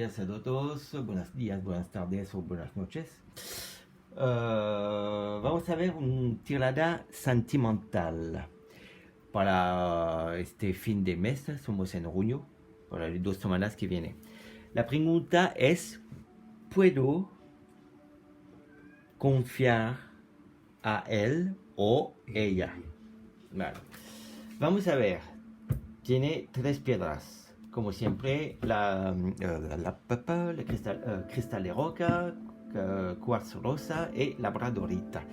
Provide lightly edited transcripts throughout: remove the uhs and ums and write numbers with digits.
días a todos, buenos días, buenas tardes o buenas noches. Vamos a ver una tirada sentimental para este fin de mes, somos en junio, para las 2 semanas que vienen. La pregunta es, ¿puedo confiar a él o ella? Vale. Vamos a ver, tiene 3 piedras. Como siempre, cristal de roca, cuarzo rosa y labradorita.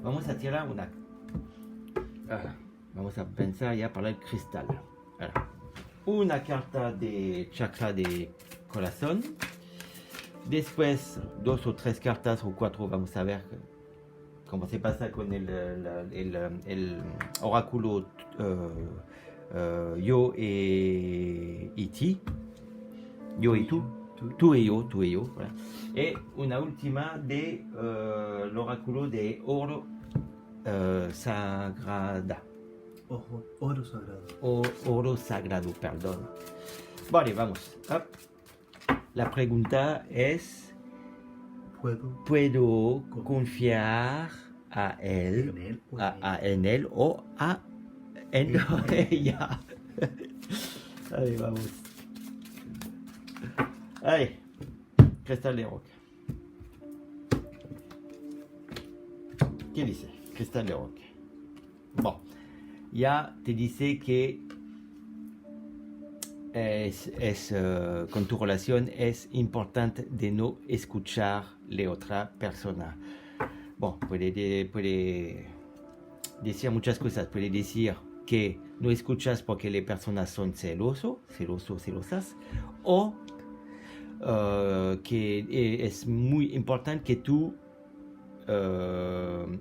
Vamos a tirar una... vamos a pensar ya para el cristal. Una carta de chakra de corazón. Después 2 o 3 cartas o 4, vamos a ver cómo se pasa con el oráculo yo y ti. Yo y tú. Tú y yo. Voilà. Y una última de l'oráculo de oro sagrada. Oro sagrado. Oro sagrado, perdón. Vale, vamos. Hop. La pregunta es: ¿puedo confiar a él, en él o en ella? Allez, vamos. Allez, cristal de roca. ¿Qué dice? Cristal de roca. Bon, ya te dice que con tu relación es importante de no escuchar la otra persona. Bon, puede decir muchas cosas. Puede decir que no escuchas porque las personas son celosas, o que es muy importante que tú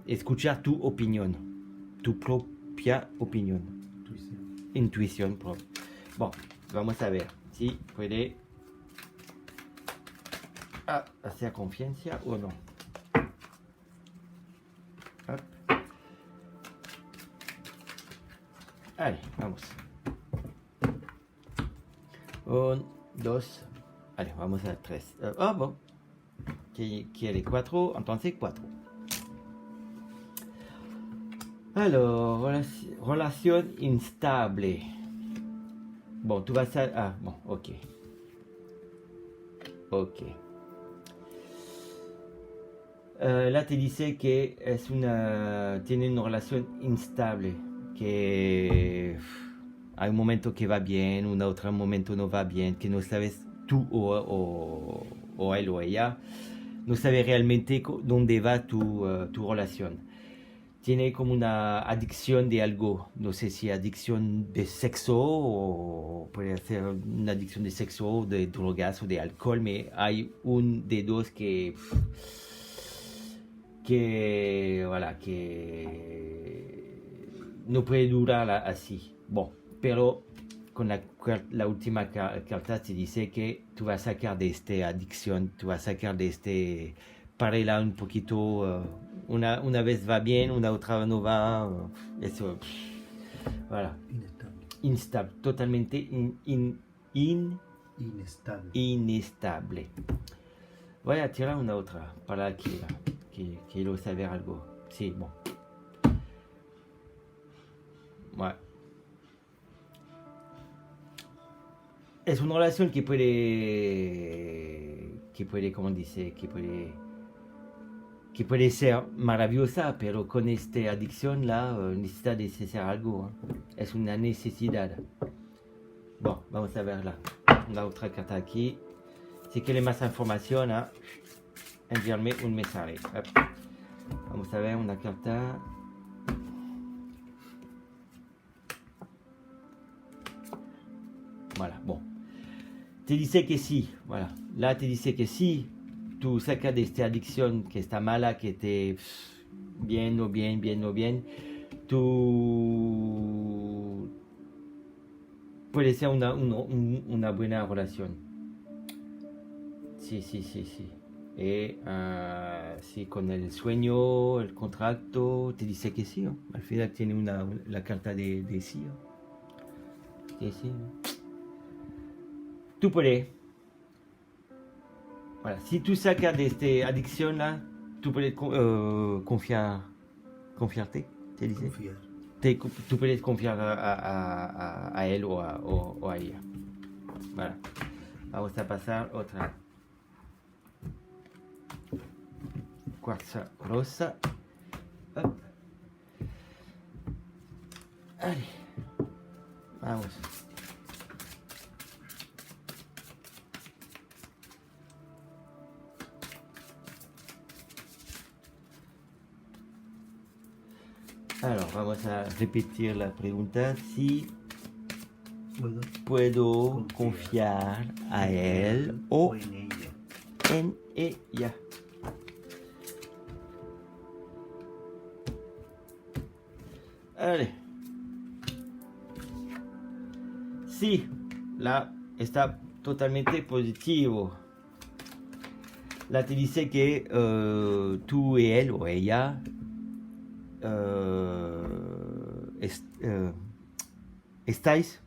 escuchar tu opinión, tu propia opinión. Intuición propia. Bon, vamos a ver si puede hacer confianza o no. Hop. Allez, vamos. 1, 2. Allez, vamos a 3. Bon. Quiere 4, entonces 4. Alors, relación instable. Bon, tú vas a... bon, ok. Là te dice que tiene una relación instable, que hay un momento que va bien, un otro momento no va bien, que no sabes tú o él o ella, no sabe realmente dónde va tu relación. Tiene como una adicción de algo, no sé si adicción de sexo o puede ser una adicción de sexo, de drogas o de alcohol, pero hay un de dos que no puede durar así. Bon, pero con la última carta te dice que tú vas a sacar de esta adicción, tú vas a sacar de este... Parela un poquito, una vez va bien, una otra no va, eso, voilà. Inestable, totalmente inestable. Voy a tirar una otra para que quiero saber algo. Sí, bon. Ouais. Es una relación que puede, como dice, que puede ser maravillosa, pero con esta adicción necesita de hacer algo. Es una necesidad. Bueno, vamos a verla. La otra carta aquí. Si quiere más información, enviarme un mensaje. Vamos a ver una carta. Voilà, bon. Te dice que sí. Voilà. Là te dice que sí. Tú sacas de esta adicción que está mala, que te bien, tú puede ser una buena relación. Sí. Y sí, con el sueño, el contrato, te dice que sí. Al final tiene la carta de sí. Que sí. Tú puedes Voilà. Si tú sacas de esta adicción, là, tú puedes confiarte, te dice. Confiar. Tú puedes confiar a él o a ella. Voilà. Vamos a pasar otra. Cuarza rosa. Hop. Allez. Vamos. Alors, vamos a repetir la pregunta. Si puedo confiar a él o en ella. en ella. Allez. Sí, la está totalmente positivo. La te dice que tú y él o ella estáis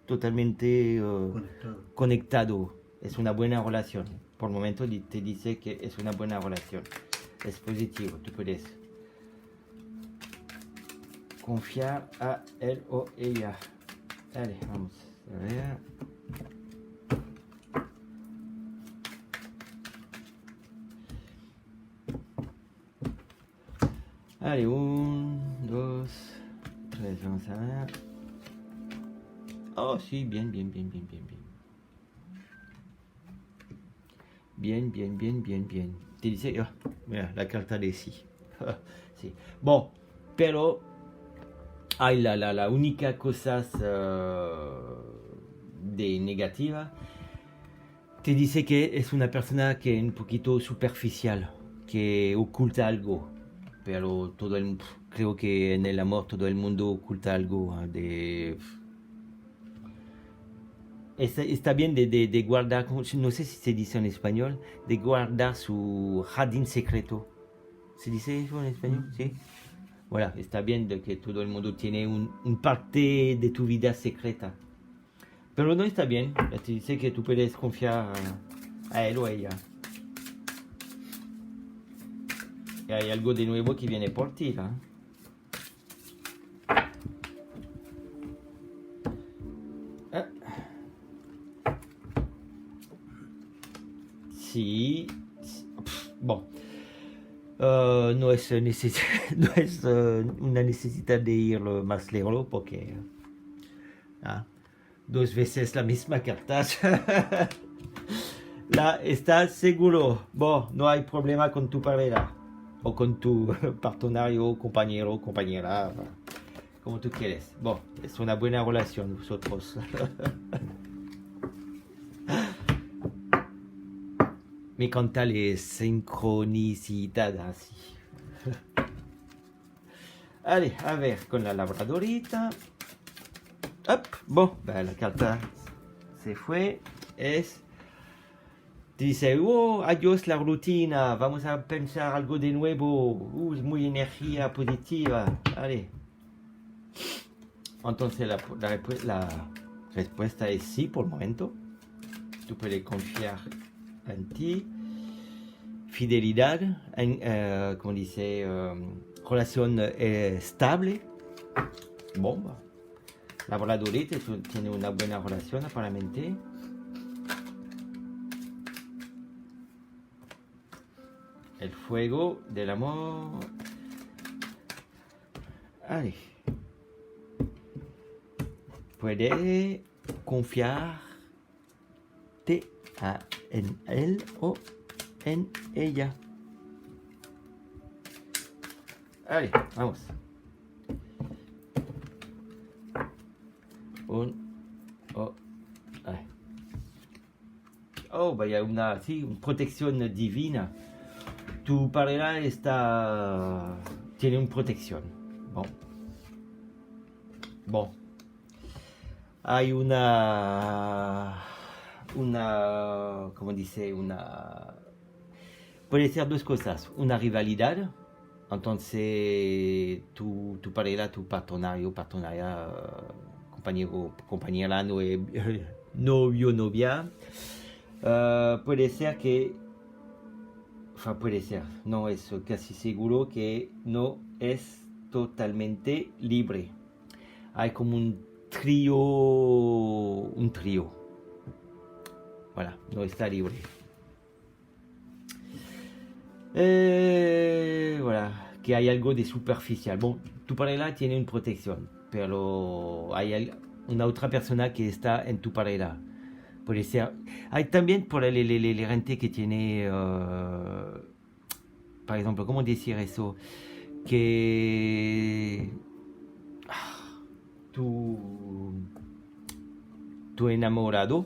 totalmente conectado. Es una buena relación. Por el momento te dice que es una buena relación. Es positivo. Tú puedes confiar a él o ella. Allez, vamos a ver. Allez, 1, 2, 3, vamos a ver. Oh, sí, bien. Bien. Te dice, oh, mira, la carta de sí. Sí. Bon, pero hay la única cosa de negativa. Te dice que es una persona que es un poquito superficial, que oculta algo. Pero creo que en el amor todo el mundo oculta algo. Está bien de guardar, no sé si se dice en español, de guardar su jardín secreto. ¿Se dice eso en español? Sí. Voilà, está bien de que todo el mundo tiene un parte de tu vida secreta. Pero no está bien, te dice que tú puedes confiar a él o a ella. Y hay algo de nuevo que viene por ti, ¿no? Sí. Bon. No es, no es una necesidad de ir más lejos porque 2 veces la misma carta. ¿Estás seguro? Bon, no hay problema con tu pareja o con tu partenario, compañero, compañera, como tú quieres. Bon, es una buena relación vosotros. Me encanta la sincronicidad así. Allez, a ver, con la labradorita. Hop, bon, la carta se fue. Dice, oh, adiós la rutina, vamos a pensar algo de nuevo. Muy energía positiva. Allez. Entonces la respuesta es sí por el momento. Tú puedes confiar en ti, fidelidad, como dice, relación estable. Bomba. La voladorita tiene una buena relación aparentemente. El fuego del amor. Allez. Puede confiarte en él o en ella. Allez, vamos. Vaya una protección divina. Tu pareja tiene una protección. Bon. Hay como dice, puede ser 2 cosas, una rivalidad, entonces tu pareja, tu partenario, compañero, compañera, novio, novia, puede ser que puede ser. No es casi seguro que no es totalmente libre. Hay como un trío. Voilà, no está libre. Voilà, que hay algo de superficial. Bon, tu pareja tiene una protección, pero hay una otra persona que está en tu pareja. Puede ser. Hay también por la gente que tiene, por ejemplo, ¿cómo decir eso? Que tu enamorado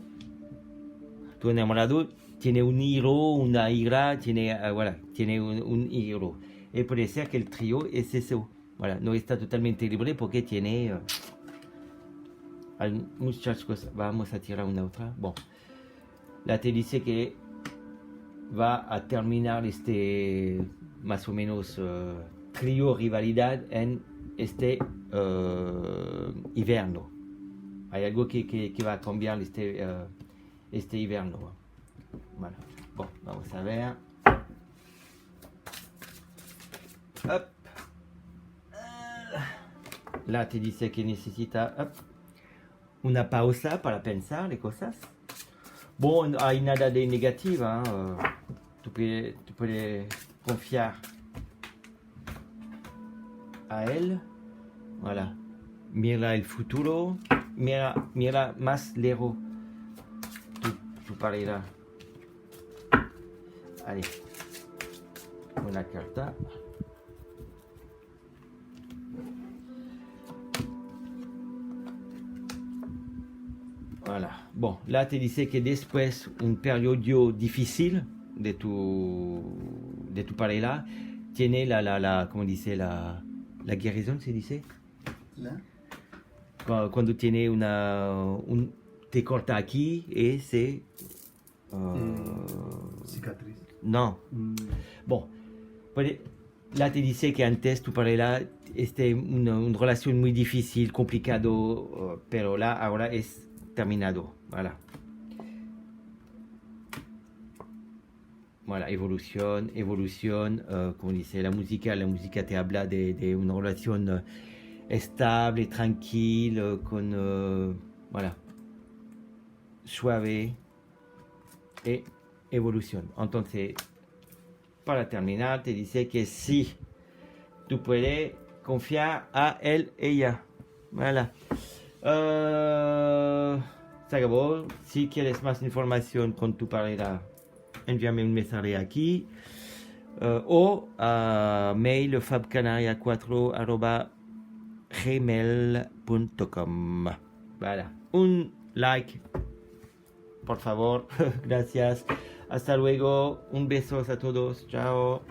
tiene un hilo, una ira, tiene, voilà, tiene un hilo. Y puede ser que el trío es eso. Voilà, no está totalmente libre porque tiene hay muchas cosas. Vamos a tirar una otra. Bon, la te dice que va a terminar este más o menos trío rivalidad en este invierno. Hay algo que va a cambiar este invierno. Bueno, bon, vamos a ver. Hop. Là te dice que necesita una pausa para pensar de cosas. Bon, no hay nada de negativa. Tú puedes confiar a él. Voilà. Mira el futuro. Mira más lejos tu pareja. Allez. Una carta. Voilà. Bon, là te dice que después un periodo difícil de tu pareja tiene ¿cómo dice? La guérison, se dice. Cuando tiene te corta aquí y se cicatriz. No. Bon, là te dice que antes tu pareja una relación muy difícil, complicado, pero ahora es terminado. Voilà, evolución, como dice la música te habla de una relación estable, tranquila, con, voilà, suave y evolución. Entonces, para terminar, te dice que sí, tú puedes confiar a él, ella. Voilà. Se acabó. Si quieres más información con tu pareja, envíame un mensaje aquí o a mail fabcanaria4@gmail.com. Voilà. Un like, por favor. Gracias. Hasta luego. Un beso a todos. Chao.